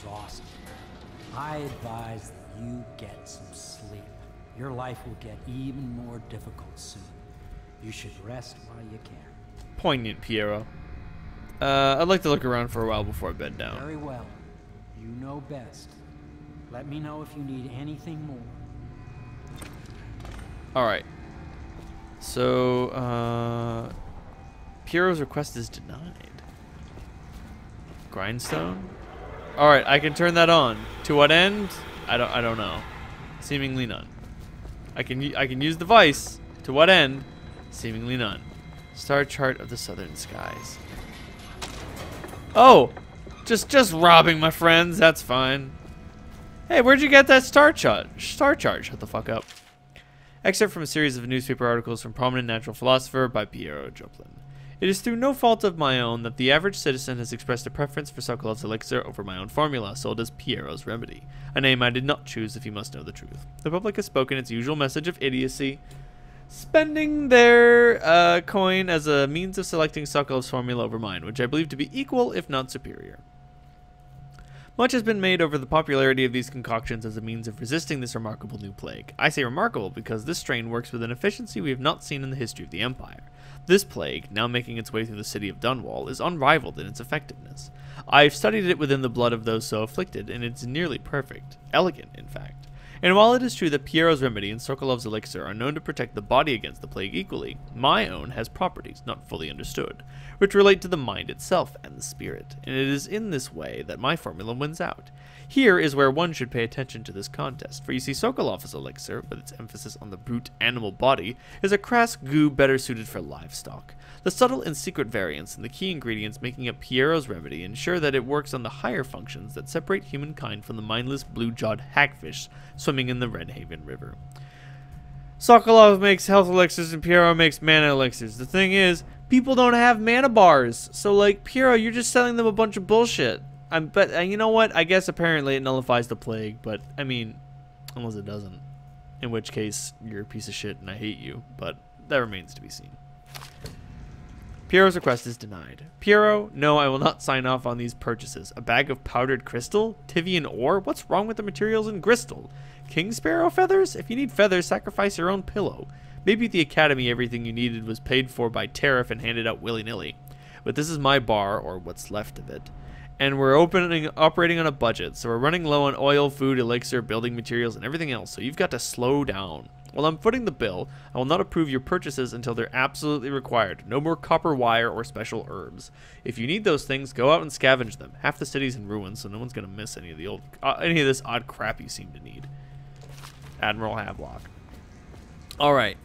exhausted. I advise that you get some sleep. Your life will get even more difficult soon. You should rest while you can. Poignant, Piero. I'd like to look around for a while before I bed down. Very well. You know best. Let me know if you need anything more. Alright. So, Piero's request is denied. Grindstone? Alright, I can turn that on. To what end? I don't know. Seemingly none. I can use the device. To what end? Seemingly none. Star chart of the southern skies. Oh! Just robbing my friends, that's fine. Hey, where'd you get that star chart? Shut the fuck up. Excerpt from a series of newspaper articles from prominent natural philosopher by Piero Joplin. It is through no fault of my own that the average citizen has expressed a preference for Sokolov's elixir over my own formula, sold as Piero's remedy. A name I did not choose if you must know the truth. The public has spoken its usual message of idiocy, spending their coin as a means of selecting Sokolov's formula over mine, which I believe to be equal, if not superior. Much has been made over the popularity of these concoctions as a means of resisting this remarkable new plague. I say remarkable because this strain works with an efficiency we have not seen in the history of the Empire. This plague, now making its way through the city of Dunwall, is unrivaled in its effectiveness. I've studied it within the blood of those so afflicted, and it's nearly perfect. Elegant, in fact. And while it is true that Piero's remedy and Sokolov's elixir are known to protect the body against the plague equally, my own has properties not fully understood, which relate to the mind itself and the spirit, and it is in this way that my formula wins out. Here is where one should pay attention to this contest, for you see Sokolov's elixir, with its emphasis on the brute animal body, is a crass goo better suited for livestock. The subtle and secret variants and the key ingredients making up Piero's remedy ensure that it works on the higher functions that separate humankind from the mindless blue-jawed hagfish swimming in the Redhaven River. Sokolov makes health elixirs and Piero makes mana elixirs. The thing is, people don't have mana bars, so like, Piero, you're just selling them a bunch of bullshit. But you know what? I guess apparently it nullifies the plague, but I mean, unless it doesn't. In which case, you're a piece of shit and I hate you, but that remains to be seen. Piero's request is denied. Piero, no, I will not sign off on these purchases. A bag of powdered crystal? Tivian ore? What's wrong with the materials in crystal? King sparrow feathers? If you need feathers, sacrifice your own pillow. Maybe at the academy everything you needed was paid for by tariff and handed out willy-nilly. But this is my bar, or what's left of it. And we're operating on a budget, so we're running low on oil, food, elixir, building materials, and everything else, so you've got to slow down. While I'm footing the bill, I will not approve your purchases until they're absolutely required. No more copper wire or special herbs. If you need those things, go out and scavenge them. Half the city's in ruins, so no one's gonna miss any of this odd crap you seem to need. Admiral Havelock. All right,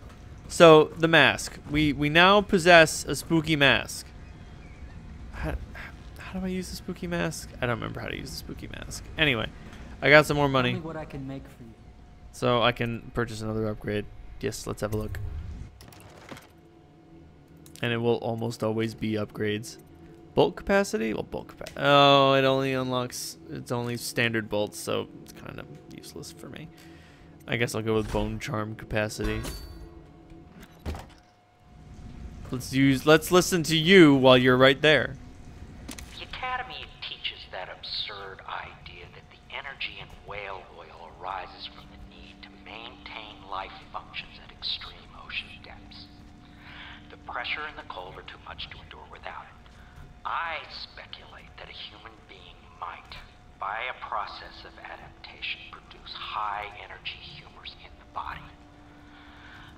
so the mask. We now possess a spooky mask. How do I use the spooky mask? I don't remember how to use the spooky mask. Anyway, I got some more money. Tell me what I can make for you. So I can purchase another upgrade. Yes, let's have a look. And it will almost always be upgrades. Bolt capacity? Well, bolt capacity. Oh, it only unlocks, it's only standard bolts, so it's kind of useless for me. I guess I'll go with bone charm capacity. Let's listen to you while you're right there. The Academy teaches that absurd idea that the energy in whale oil arises from the need to maintain life functions at extreme ocean depths. The pressure and the cold are too much to endure without it. I speculate that a human being might, by a process of adaptation, produce high-energy humors in the body.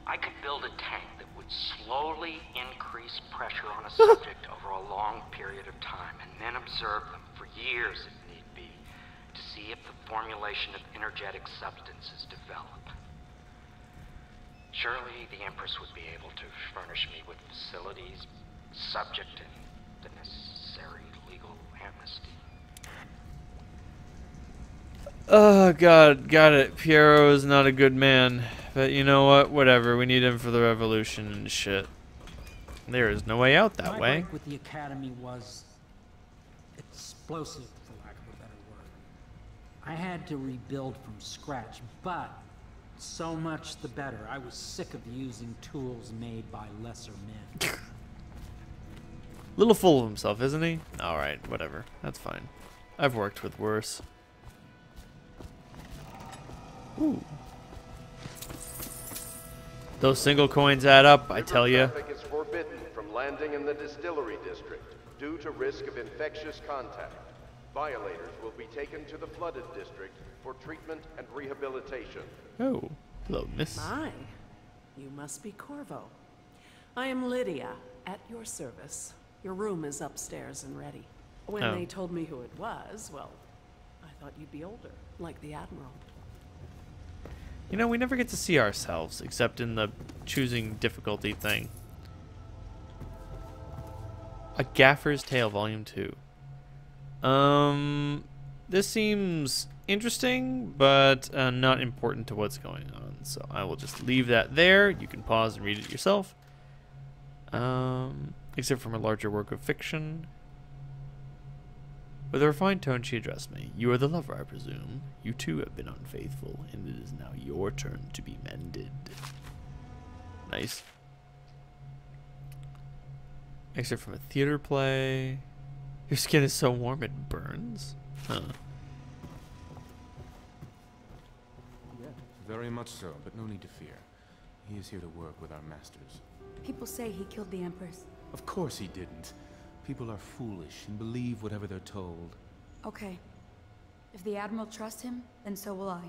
I could build a tank that would slowly increase pressure on a subject over a long period of time and then observe them for years if need be to see if the formulation of energetic substances develop. Surely the Empress would be able to furnish me with facilities subject to the necessary legal amnesty. Oh god, got it. Piero is not a good man. But you know what? Whatever. We need him for the revolution and shit. There is no way out that way. My work with the Academy was explosive, for lack of a better word. I had to rebuild from scratch, but so much the better. I was sick of using tools made by lesser men. Little full of himself, isn't he? Alright, whatever. That's fine. I've worked with worse. Ooh. Those single coins add up, I tell you. Traffic is forbidden from landing in the distillery district due to risk of infectious contact. Violators will be taken to the flooded district for treatment and rehabilitation. Oh, hello, miss. My, you must be Corvo. I am Lydia, at your service. Your room is upstairs and ready. When they told me who it was, well, I thought you'd be older, like the Admiral. You know, we never get to see ourselves, except in the choosing difficulty thing. A Gaffer's Tale, Volume 2. This seems interesting, but not important to what's going on. So I will just leave that there. You can pause and read it yourself. Except from a larger work of fiction. With a refined tone, she addressed me. You are the lover, I presume. You too have been unfaithful, and it is now your turn to be mended. Nice. Excerpt from a theater play. Your skin is so warm it burns? Huh. Very much so, but no need to fear. He is here to work with our masters. People say he killed the Empress. Of course he didn't. People are foolish and believe whatever they're told. Okay. If the Admiral trusts him, then so will I.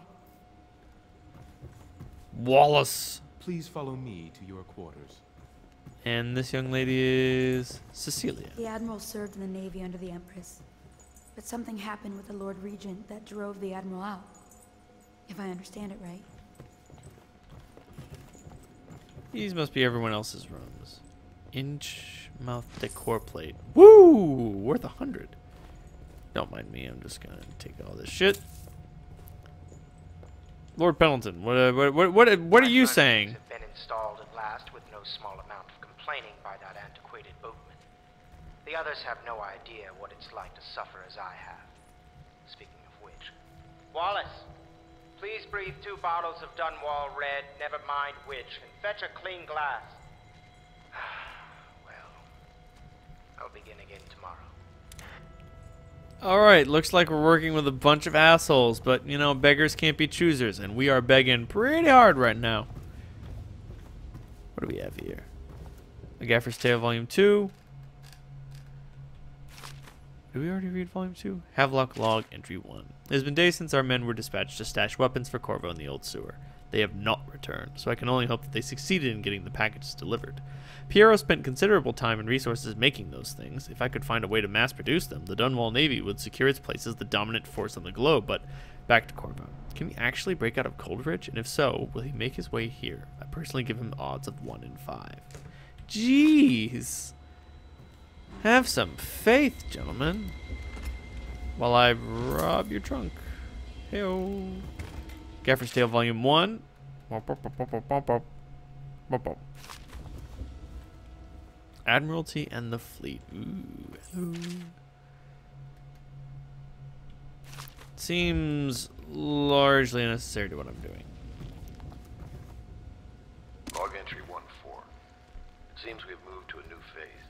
Wallace. Please follow me to your quarters. And this young lady is Cecilia. The Admiral served in the Navy under the Empress. But something happened with the Lord Regent that drove the Admiral out. If I understand it right. These must be everyone else's rooms. Inch mouth decor plate. Woo! Worth 100. Don't mind me. I'm just gonna take all this shit. Lord Pendleton, what are you saying? Have been installed at last with no small amount of complaining by that antiquated boatman. The others have no idea what it's like to suffer as I have. Speaking of which, Wallace, please breathe 2 bottles of Dunwall Red, never mind which, and fetch a clean glass. I'll begin again tomorrow. Alright, looks like we're working with a bunch of assholes, but, you know, beggars can't be choosers, and we are begging pretty hard right now. What do we have here? A Gaffer's Tale, Volume 2. Did we already read Volume 2? Havelock Log, Entry 1. It has been days since our men were dispatched to stash weapons for Corvo in the old sewer. They have not returned, so I can only hope that they succeeded in getting the packages delivered. Piero spent considerable time and resources making those things. If I could find a way to mass produce them, the Dunwall Navy would secure its place as the dominant force on the globe, but back to Corvo. Can he actually break out of Coldridge? And if so, will he make his way here? I personally give him odds of 1 in 5. Jeez. Have some faith, gentlemen. While I rob your trunk. Hey-o. Gaffer's Tale, Volume 1. Admiralty and the Fleet. Ooh, hello. Seems largely unnecessary to what I'm doing. Log entry 1-4. It seems we've moved to a new phase.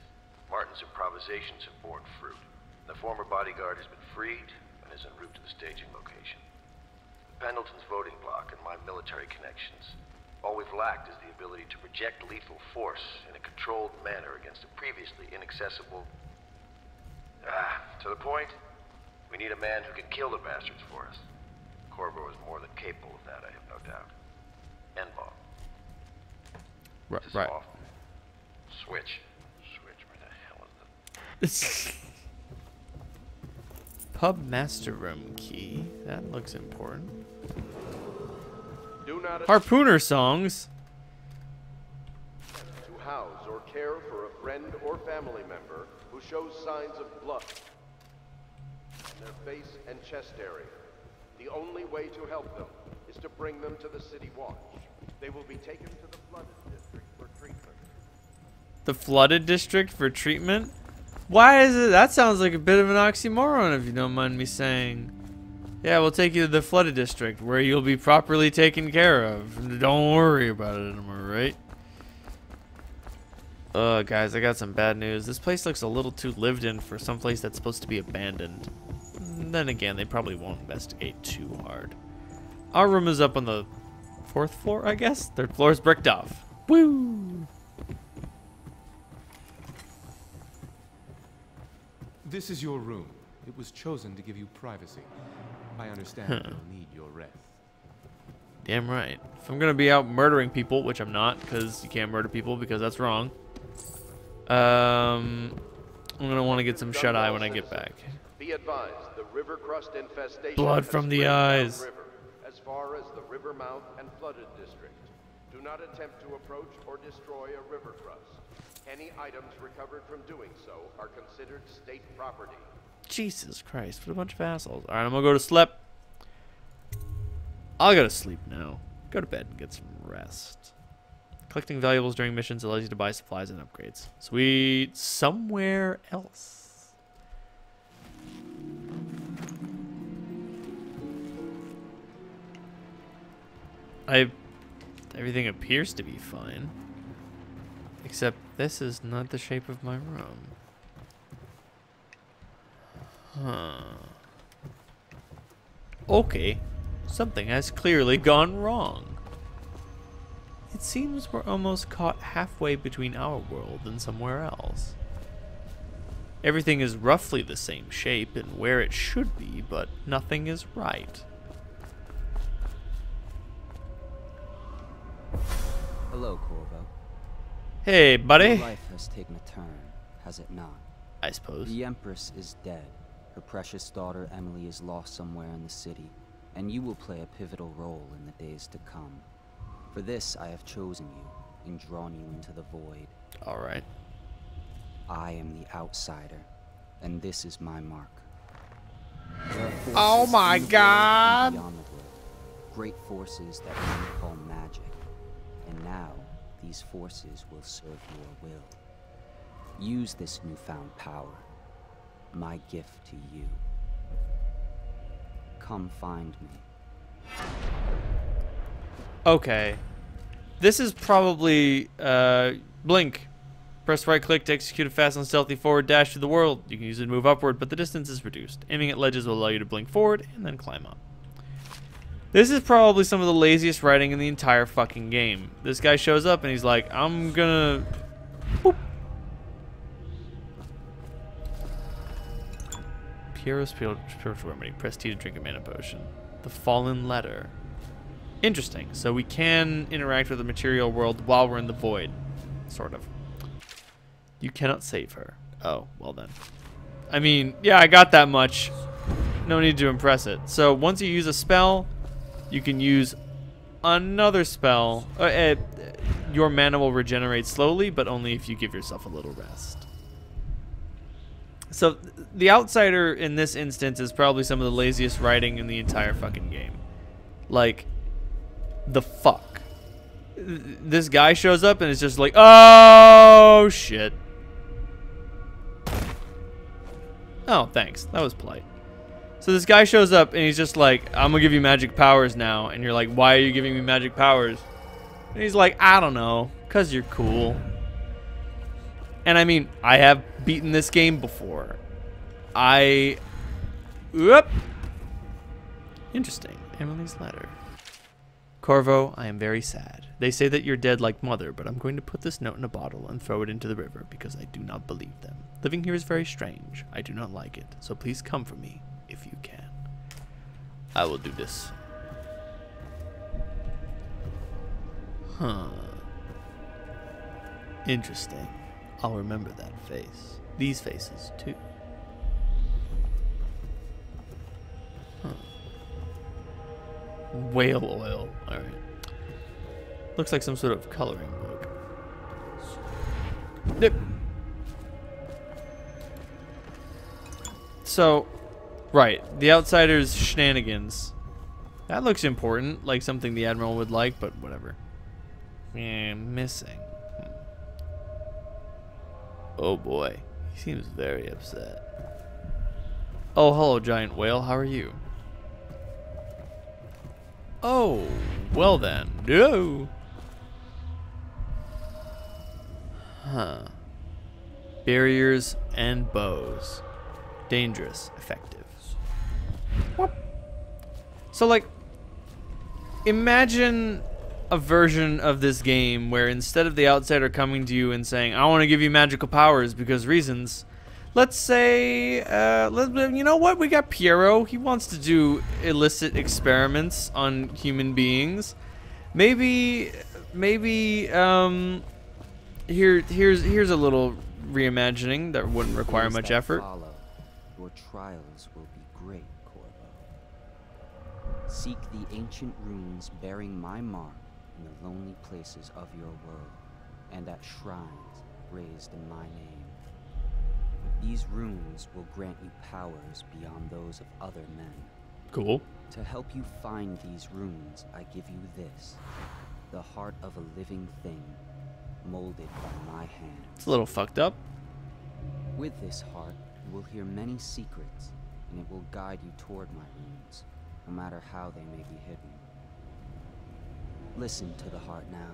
Martin's improvisations have borne fruit. The former bodyguard has been freed and is en route to the staging location. Pendleton's voting block and my military connections. All we've lacked is the ability to project lethal force in a controlled manner against a previously inaccessible... to the point, we need a man who can kill the bastards for us. Corvo is more than capable of that, I have no doubt. N-bomb. Right. Off. Switch. Where the hell is the... Pub master room key. That looks important. Do not Harpooner songs. to house or care for a friend or family member who shows signs of blood on their face and chest area. The only way to help them is to bring them to the City Watch. They will be taken to the flooded district for treatment. The flooded district for treatment? Why is it? That sounds like a bit of an oxymoron, if you don't mind me saying. Yeah, we'll take you to the flooded district where you'll be properly taken care of. Don't worry about it, am I right? Guys, I got some bad news. This place looks a little too lived in for some place that's supposed to be abandoned. then again, they probably won't investigate too hard. Our room is up on the 4th floor, I guess? 3rd floor is bricked off. Woo! This is your room. It was chosen to give you privacy. I understand you'll need your rest. Damn right. If I'm gonna be out murdering people, which I'm not, because you can't murder people because that's wrong. I'm gonna want to get some shut-eye when I get back. Be advised, the river crust infestation Blood has from the spread eyes. downriver, as far as the river mouth and flooded district. Do not attempt to approach or destroy a river crust. Any items recovered from doing so are considered state property. Jesus Christ, what a bunch of assholes. Alright, I'm gonna go to sleep. I'll go to sleep now. Go to bed and get some rest. Collecting valuables during missions allows you to buy supplies and upgrades. Sweet. Somewhere else. Everything appears to be fine. Except this is not the shape of my room. Huh. Okay. Something has clearly gone wrong. It seems we're almost caught halfway between our world and somewhere else. Everything is roughly the same shape and where it should be, but nothing is right. Hello, Corvo. Hey, buddy. Your life has taken a turn, has it not? I suppose. The Empress is dead. Her precious daughter Emily is lost somewhere in the city, and you will play a pivotal role in the days to come. For this, I have chosen you and drawn you into the void. All right. I am the outsider, and this is my mark. There are forces Oh my in the world God! and beyond the world, great forces that men call magic. And now, these forces will serve your will. Use this newfound power, my gift to you. Come find me. Okay. This is probably blink. Press right click to execute a fast and stealthy forward dash to the world. You can use it to move upward, but the distance is reduced. Aiming at ledges will allow you to blink forward and then climb up. This is probably some of the laziest writing in the entire fucking game. This guy shows up and he's like, I'm gonna... Boop. Piero's spiritual remedy. Press T to drink a mana potion. The Fallen Letter. Interesting. So we can interact with the material world while we're in the void. Sort of. You cannot save her. Oh, well then. I mean, yeah, I got that much. No need to impress it. So once you use a spell, you can use another spell. Your mana will regenerate slowly, but only if you give yourself a little rest. So the outsider in this instance is probably some of the laziest writing in the entire fucking game. Like, the fuck. This guy shows up and it's just like, oh shit. Oh, thanks. That was polite. So this guy shows up and he's just like, I'm gonna give you magic powers now. And you're like, why are you giving me magic powers? And he's like, I don't know, 'cause you're cool. And I mean, I have beaten this game before. Whoop. Interesting. Emily's letter. Corvo, I am very sad. They say that you're dead like mother, but I'm going to put this note in a bottle and throw it into the river because I do not believe them. Living here is very strange. I do not like it. So please come for me if you can. I will do this. Huh. Interesting. I'll remember that face. These faces, too. Huh. Whale oil. Alright. Looks like some sort of coloring book. Yep. So, right. The Outsider's shenanigans. That looks important. Like something the Admiral would like, but whatever. Missing. Oh boy, he seems very upset. Oh, hello, giant whale. How are you? Oh, well then. No. Huh. Barriers and bows. Dangerous, effective. Whoop. So, like, imagine a version of this game where instead of the outsider coming to you and saying, I want to give you magical powers because reasons, let's say, you know what, we got Piero. He wants to do illicit experiments on human beings. Maybe, here's a little reimagining that wouldn't require much effort. Your trials will be great, Corvo. Seek the ancient runes bearing my mark in the lonely places of your world, and at shrines raised in my name. These runes will grant you powers beyond those of other men. Cool. To help you find these runes, I give you this, the heart of a living thing, molded by my hand. It's a little fucked up. With this heart, you will hear many secrets, and it will guide you toward my runes, no matter how they may be hidden. Listen to the heart now,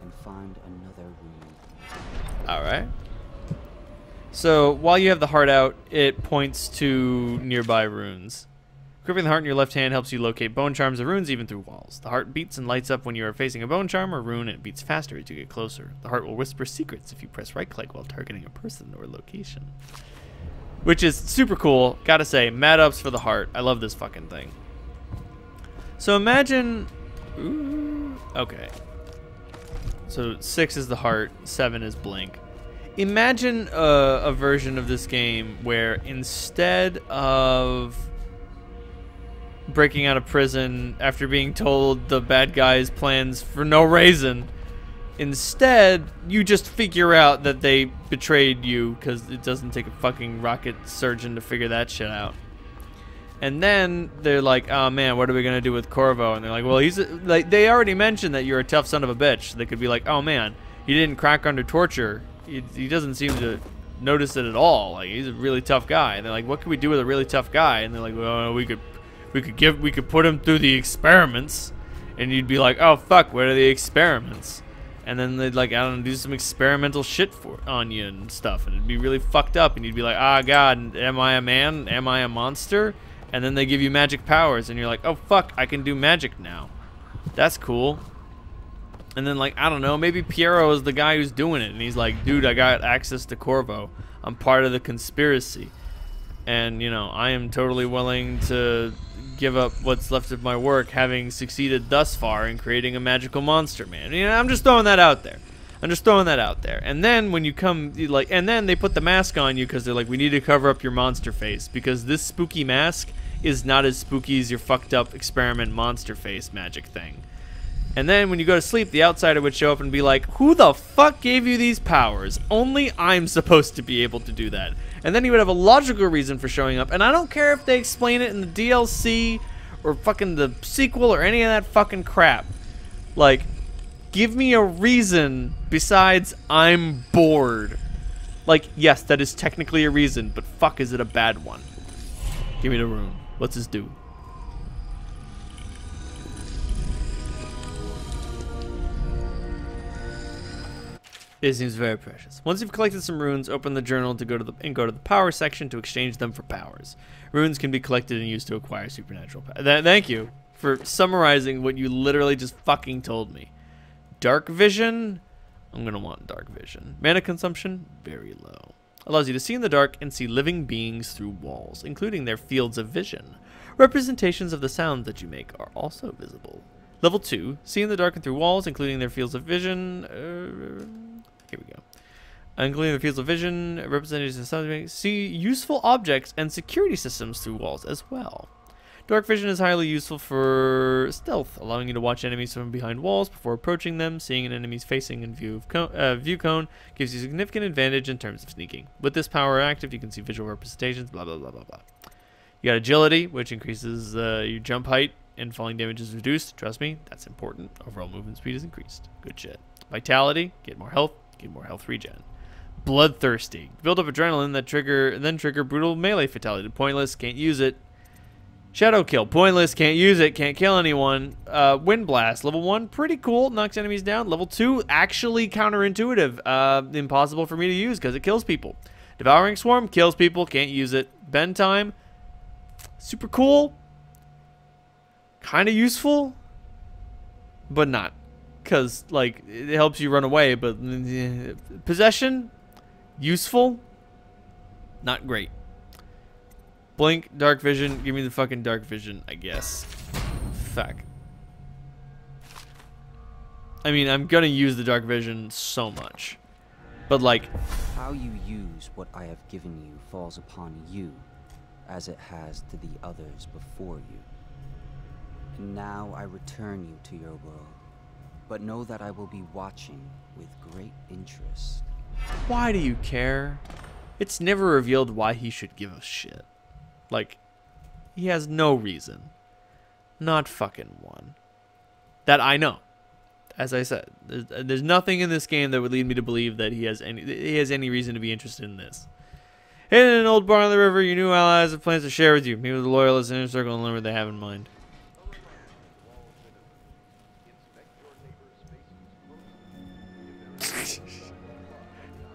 and find another rune. Alright. So, while you have the heart out, it points to nearby runes. Gripping the heart in your left hand helps you locate bone charms or runes even through walls. The heart beats and lights up when you are facing a bone charm or rune, and it beats faster as you get closer. The heart will whisper secrets if you press right-click while targeting a person or location. Which is super cool. Gotta say, mad ups for the heart. I love this fucking thing. So imagine... Ooh, okay. So 6 is the heart, 7 is blink. Imagine a version of this game where instead of breaking out of prison after being told the bad guy's plans for no reason, instead you just figure out that they betrayed you because it doesn't take a fucking rocket surgeon to figure that shit out. And then they're like, oh man, what are we gonna do with Corvo? And they're like, well, like, they already mentioned that you're a tough son of a bitch. They could be like, oh man, he didn't crack under torture. He doesn't seem to notice it at all. Like, he's a really tough guy. And they're like, what can we do with a really tough guy? And they're like, well, we could put him through the experiments. And you'd be like, oh fuck, what are the experiments? And then they'd, like, I don't know, do some experimental shit on you and stuff, and it'd be really fucked up. And you'd be like, ah, god, am I a man? Am I a monster? And then they give you magic powers, and you're like, oh fuck, I can do magic now. That's cool. And then, like, I don't know, maybe Piero is the guy who's doing it, and he's like, dude, I got access to Corvo. I'm part of the conspiracy. And, you know, I am totally willing to give up what's left of my work, having succeeded thus far in creating a magical monster, man. You know, I'm just throwing that out there. And then when you come, like, and then they put the mask on you because they're like, we need to cover up your monster face because this spooky mask is not as spooky as your fucked up experiment monster face magic thing. And then when you go to sleep, the outsider would show up and be like, who the fuck gave you these powers? Only I'm supposed to be able to do that. And then he would have a logical reason for showing up. And I don't care if they explain it in the DLC or fucking the sequel or any of that fucking crap. Like, give me a reason besides I'm bored. Like, yes, that is technically a reason, but fuck, is it a bad one? Give me the room. What's this do? It seems very precious. Once you've collected some runes, open the journal to go to the power section to exchange them for powers. Runes can be collected and used to acquire supernatural powers. Thank you for summarizing what you literally just fucking told me. Dark vision. I'm gonna want dark vision. Mana consumption, very low. Allows you to see in the dark and see living beings through walls, including their fields of vision. Representations of the sounds that you make are also visible. Level 2, see in the dark and through walls, including their fields of vision. Here we go. Including the fields of vision, representations of sounds you make. See useful objects and security systems through walls as well. Dark vision is highly useful for stealth, allowing you to watch enemies from behind walls before approaching them. Seeing an enemy's facing in view cone gives you significant advantage in terms of sneaking. With this power active, you can see visual representations, blah, blah, blah, blah, blah. You got agility, which increases your jump height and falling damage is reduced. Trust me, that's important. Overall movement speed is increased. Good shit. Vitality, get more health regen. Bloodthirsty. Build up adrenaline that trigger brutal melee fatality. Pointless, can't use it. Shadow kill, pointless, can't use it, can't kill anyone. Wind blast, level 1, pretty cool, knocks enemies down. Level 2, actually counterintuitive, impossible for me to use because it kills people. Devouring swarm, kills people, can't use it. Bend time, Super cool. Kind of useful. But not. Because, like, it helps you run away. But possession, useful, not great. Blink, dark vision. Give me the fucking dark vision, I guess. Fuck. I mean, I'm gonna use the dark vision so much. But, like... How you use what I have given you falls upon you, as it has to the others before you. And now I return you to your world. But know that I will be watching with great interest. Why do you care? It's never revealed why he should give a shit. Like, he has no reason. Not fucking one. That I know. As I said, there's nothing in this game that would lead me to believe that he has any reason to be interested in this. Hidden in an old bar on the river, your new allies have plans to share with you. Meet with the loyalists in inner circle and learn what they have in mind.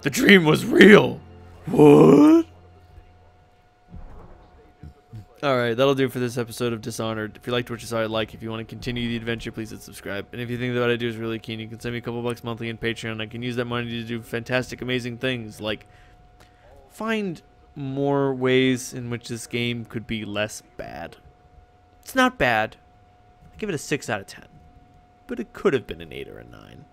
The dream was real. What? Alright, that'll do for this episode of Dishonored. If you liked what you saw, like. If you want to continue the adventure, please hit subscribe. And if you think that what I do is really keen, you can send me a couple bucks monthly in Patreon. I can use that money to do fantastic, amazing things. Like, find more ways in which this game could be less bad. It's not bad. I give it a 6 out of 10. But it could have been an 8 or a 9.